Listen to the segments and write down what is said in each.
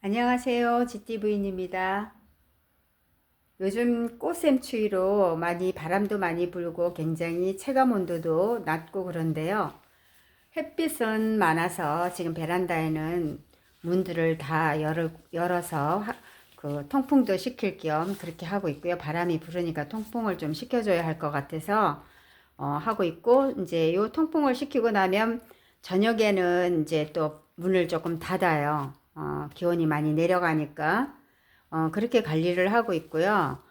안녕하세요. GTV입니다. 요즘 꽃샘추위로 바람도 많이 불고 굉장히 체감 온도도 낮고 그런데요. 햇빛은 많아서 지금 베란다에는 문들을 다 열어서 그 통풍도 시킬 겸 그렇게 하고 있고요. 바람이 불으니까 통풍을 좀 시켜줘야 할 것 같아서 하고 있고, 이제 요 통풍을 시키고 나면 저녁에는 이제 또 문을 조금 닫아요. 기온이 많이 내려가니까 그렇게 관리를 하고 있고요.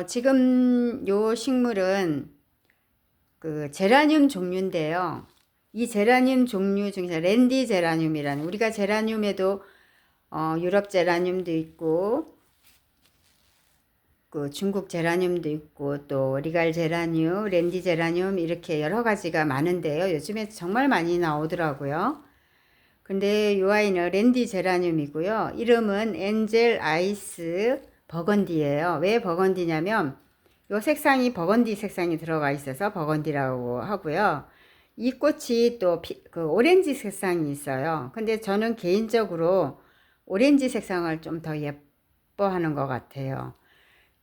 지금 요 식물은 그 제라늄 종류인데요. 이 제라늄 종류 중에서 랜디 제라늄이라는, 우리가 제라늄에도 유럽 제라늄도 있고 그 중국 제라늄도 있고 또 리갈 제라늄, 랜디 제라늄 이렇게 여러 가지가 많은데요. 요즘에 정말 많이 나오더라고요. 근데 이 아이는 랜디 제라늄이고요. 이름은 엔젤 아이스 버건디예요. 왜 버건디냐면 이 색상이 버건디 색상이 들어가 있어서 버건디라고 하고요. 이 꽃이 또 그 오렌지 색상이 있어요. 근데 저는 개인적으로 오렌지 색상을 좀 더 예뻐하는 것 같아요.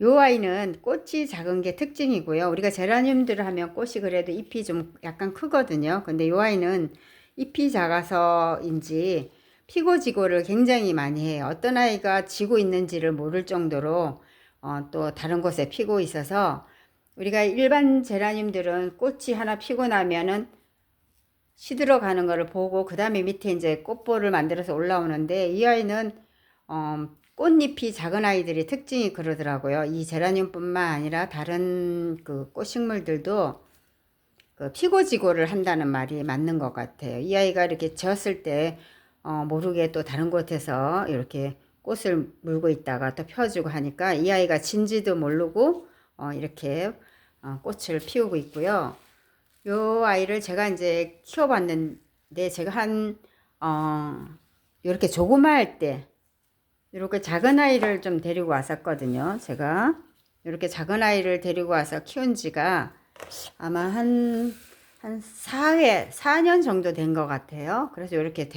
요 아이는 꽃이 작은 게 특징이고요. 우리가 제라늄들을 하면 꽃이 그래도 잎이 좀 약간 크거든요. 근데 요 아이는 잎이 작아서인지 피고 지고를 굉장히 많이 해요. 어떤 아이가 지고 있는지를 모를 정도로 또 다른 곳에 피고 있어서, 우리가 일반 제라늄들은 꽃이 하나 피고 나면은 시들어가는 거를 보고 그 다음에 밑에 이제 꽃볼을 만들어서 올라오는데, 이 아이는 꽃잎이 작은 아이들이 특징이 그러더라고요. 이 제라늄뿐만 아니라 다른 그 꽃식물들도 그 피고지고를 한다는 말이 맞는 것 같아요. 이 아이가 이렇게 졌을 때 모르게 또 다른 곳에서 이렇게 꽃을 물고 있다가 또 펴주고 하니까 이 아이가 진지도 모르고 이렇게 꽃을 피우고 있고요. 요 아이를 제가 이제 키워봤는데, 제가 이렇게 조그마할 때 이렇게 작은 아이를 좀 데리고 왔었거든요. 제가 이렇게 작은 아이를 데리고 와서 키운 지가 아마 한 4회, 4년 정도 된 것 같아요. 그래서 이렇게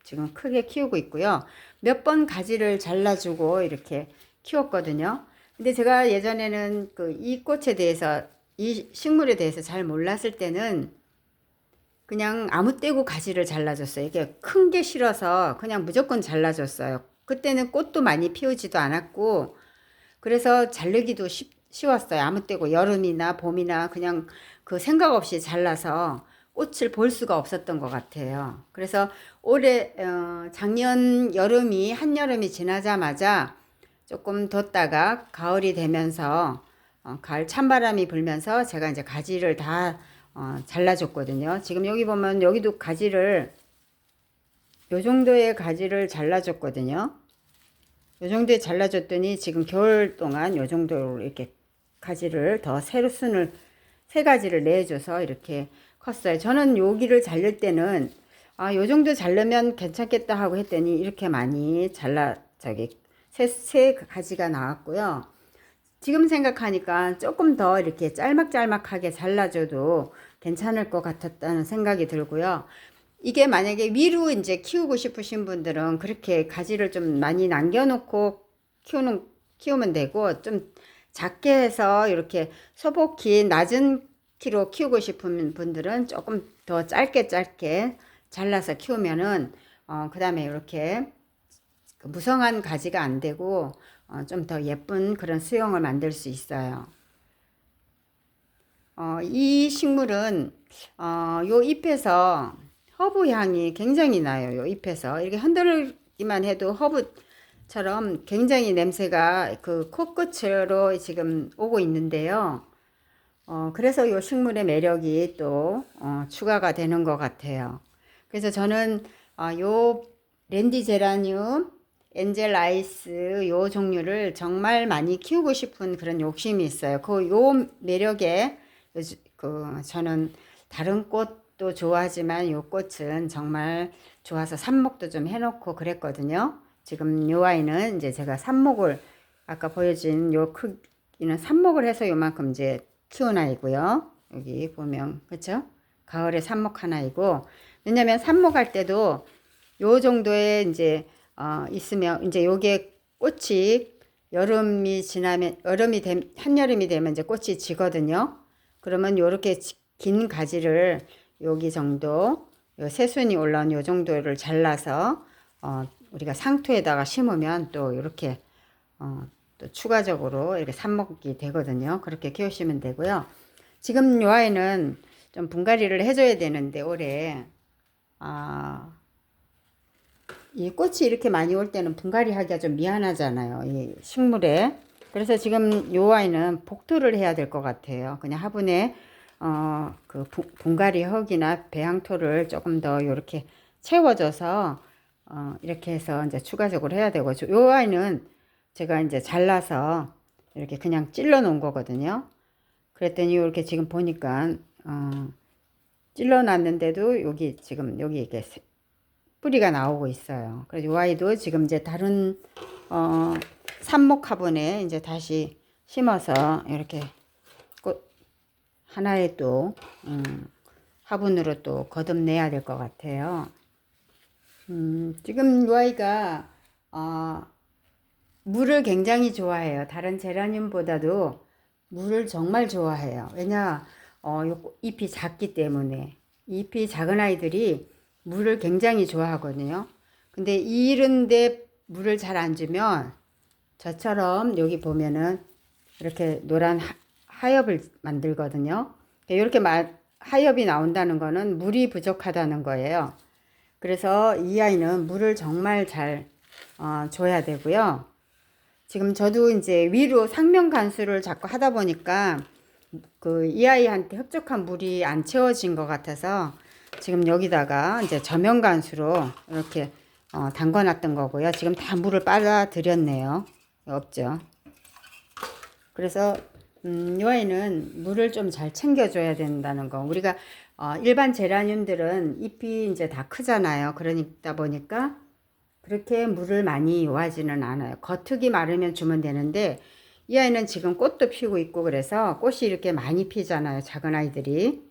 지금 크게 키우고 있고요. 몇 번 가지를 잘라주고 이렇게 키웠거든요. 근데 제가 예전에는 그 이 꽃에 대해서, 이 식물에 대해서 잘 몰랐을 때는 그냥 아무 때고 가지를 잘라줬어요. 이게 큰 게 싫어서 그냥 무조건 잘라줬어요. 그때는 꽃도 많이 피우지도 않았고, 그래서 자르기도 쉬웠어요. 아무 때고 여름이나 봄이나 그냥 그 생각 없이 잘라서 꽃을 볼 수가 없었던 것 같아요. 그래서 작년 여름이, 한여름이 지나자마자 조금 뒀다가 가을이 되면서 가을 찬바람이 불면서 제가 이제 가지를 다 잘라줬거든요. 지금 여기 보면 여기도 가지를, 요 정도의 가지를 잘라줬거든요. 요 정도에 잘라줬더니 지금 겨울 동안 요 정도로 이렇게 가지를 더 새로 순을 세 가지를 내줘서 이렇게 컸어요. 저는 여기를 자를 때는 요 정도 자르면 괜찮겠다 하고 했더니 이렇게 많이 새 가지가 나왔고요. 지금 생각하니까 조금 더 이렇게 짤막짤막하게 잘라줘도 괜찮을 것 같았다는 생각이 들고요. 이게 만약에 위로 이제 키우고 싶으신 분들은 그렇게 가지를 좀 많이 남겨놓고 키우면 되고, 좀 작게 해서 이렇게 소복히 낮은 키로 키우고 싶은 분들은 조금 더 짧게 잘라서 키우면은 그 다음에 이렇게 무성한 가지가 안 되고 좀 더 예쁜 그런 수영을 만들 수 있어요. 이 식물은 요 잎에서 허브 향이 굉장히 나요. 요 잎에서 이렇게 흔들기만 해도 허브처럼 굉장히 냄새가 그 코끝으로 지금 오고 있는데요. 그래서 요 식물의 매력이 또 추가가 되는 것 같아요. 그래서 저는 요 랜디 제라늄, 엔젤 아이스 요 종류를 정말 많이 키우고 싶은 그런 욕심이 있어요. 요 매력에 저는 다른 꽃도 좋아하지만 요 꽃은 정말 좋아서 삽목도 좀 해놓고 그랬거든요. 지금 요 아이는 이제 제가 삽목을, 아까 보여준 요 크기는 삽목을 해서 요만큼 이제 키운 아이고요. 여기 보면 그렇죠? 가을에 삽목한 아이고, 왜냐면 삽목할 때도 요 정도의 이제 있으면 이제 요게 꽃이 여름이 지나면 한여름이 되면 이제 꽃이 지거든요. 그러면 요렇게 긴 가지를 여기 정도 요 새순이 올라온 요 정도를 잘라서 우리가 상토에다가 심으면 또 이렇게 또 추가적으로 이렇게 삽목이 되거든요. 그렇게 키우시면 되고요. 지금 요 아이는 좀 분갈이를 해줘야 되는데 올해 이 꽃이 이렇게 많이 올 때는 분갈이 하기가 좀 미안하잖아요. 이 식물에. 그래서 지금 요 아이는 복토를 해야 될 것 같아요. 그냥 화분에 그 분갈이 흙이나 배양토를 조금 더 이렇게 채워줘서 이렇게 해서 이제 추가적으로 해야 되고, 요 아이는 제가 이제 잘라서 이렇게 그냥 찔러 놓은 거거든요. 그랬더니 이렇게 지금 보니까 찔러 놨는데도 여기 지금 여기 이게 뿌리가 나오고 있어요. 그래서 이 아이도 지금 이제 다른 삽목 화분에 이제 다시 심어서 이렇게 꽃 하나에 또 화분으로 또 거듭내야 될 것 같아요. 지금 이 아이가 물을 굉장히 좋아해요. 다른 제라늄보다도 물을 정말 좋아해요. 왜냐, 잎이 작기 때문에. 잎이 작은 아이들이 물을 굉장히 좋아하거든요. 근데 이런데 물을 잘 안 주면 저처럼 여기 보면은 이렇게 노란 하엽을 만들거든요. 이렇게 하엽이 나온다는 거는 물이 부족하다는 거예요. 그래서 이 아이는 물을 정말 잘 줘야 되고요. 지금 저도 이제 위로 상면 간수를 자꾸 하다 보니까 그 이 아이한테 흡족한 물이 안 채워진 것 같아서 지금 여기다가 이제 저면 간수로 이렇게 담궈 놨던 거고요. 지금 다 물을 빨아 들였네요. 없죠. 그래서 이 아이는 물을 좀 잘 챙겨줘야 된다는 거. 우리가 일반 제라늄들은 잎이 이제 다 크잖아요. 그러다 보니까 그렇게 물을 많이 요하지는 않아요. 겉흙이 마르면 주면 되는데 이 아이는 지금 꽃도 피우고 있고 그래서 꽃이 이렇게 많이 피잖아요. 작은 아이들이.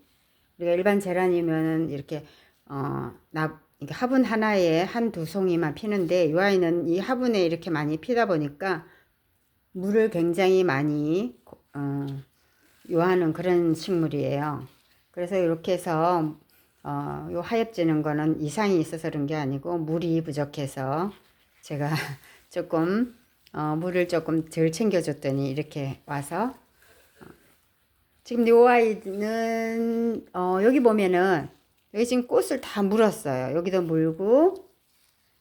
우리가 일반 제라늄은 이렇게 이렇게 화분 하나에 한두 송이만 피는데 이 아이는 이 화분에 이렇게 많이 피다 보니까 물을 굉장히 많이 요하는 그런 식물이에요. 그래서 이렇게 해서 요 하엽지는 거는 이상이 있어서 그런 게 아니고 물이 부족해서 제가 조금 물을 조금 덜 챙겨줬더니 이렇게 와서 지금 요 아이는 여기 보면은 여기 지금 꽃을 다 물었어요. 여기도 물고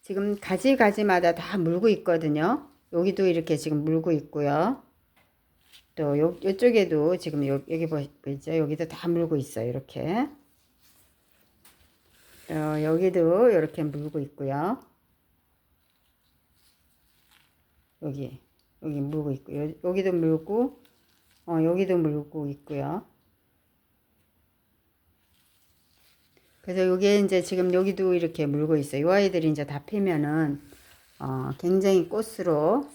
지금 가지마다 다 물고 있거든요. 여기도 이렇게 지금 물고 있고요. 또 요쪽에도 지금 여기 보이죠? 여기도 다 물고 있어요. 이렇게. 여기도 이렇게 물고 있고요. 여기 물고 있고 여기도 물고 여기도 물고 있고요. 그래서 요게 이제 지금 여기도 이렇게 물고 있어요. 이 아이들이 이제 다 피면은 굉장히 꽃으로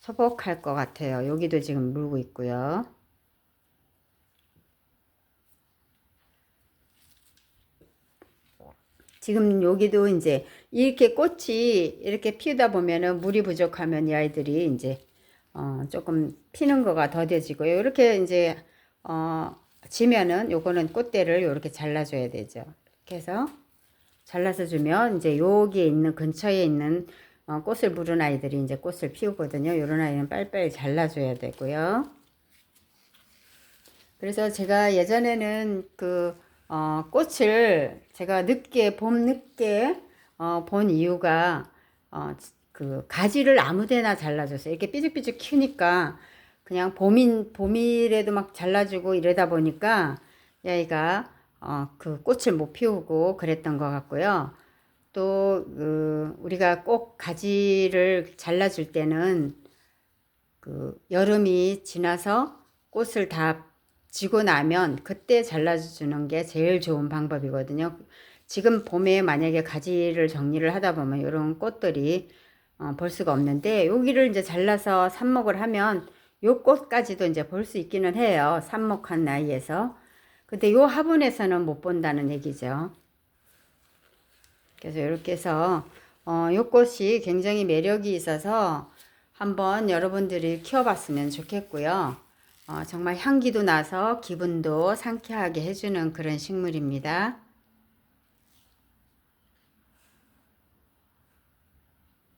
소복할 것 같아요. 여기도 지금 물고 있고요. 지금 여기도 이제 이렇게 꽃이 이렇게 피우다 보면은 물이 부족하면 이 아이들이 이제 조금 피는 거가 더뎌지고요. 이렇게 이제 지면은 요거는 꽃대를 이렇게 잘라줘야 되죠. 이렇게 해서 잘라서 주면 이제 여기에 있는 근처에 있는 꽃을 물은 아이들이 이제 꽃을 피우거든요. 이런 아이는 빨리빨리 잘라줘야 되고요. 그래서 제가 예전에는 그 꽃을 제가 봄 늦게 본 이유가 그 가지를 아무데나 잘라줬어요. 이렇게 삐죽삐죽 키우니까 그냥 봄이라도 막 잘라주고 이러다 보니까 얘가 그 꽃을 못 피우고 그랬던 것 같고요. 또 우리가 꼭 가지를 잘라줄 때는 그 여름이 지나서 꽃을 다 지고 나면 그때 잘라주는 게 제일 좋은 방법이거든요. 지금 봄에 만약에 가지를 정리를 하다 보면 이런 꽃들이 볼 수가 없는데 여기를 이제 잘라서 삽목을 하면 요 꽃까지도 이제 볼 수 있기는 해요. 삽목한 나이에서. 근데 요 화분에서는 못 본다는 얘기죠. 그래서 이렇게 해서 요 꽃이 굉장히 매력이 있어서 한번 여러분들이 키워봤으면 좋겠고요. 정말 향기도 나서 기분도 상쾌하게 해주는 그런 식물입니다.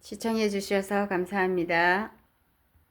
시청해 주셔서 감사합니다.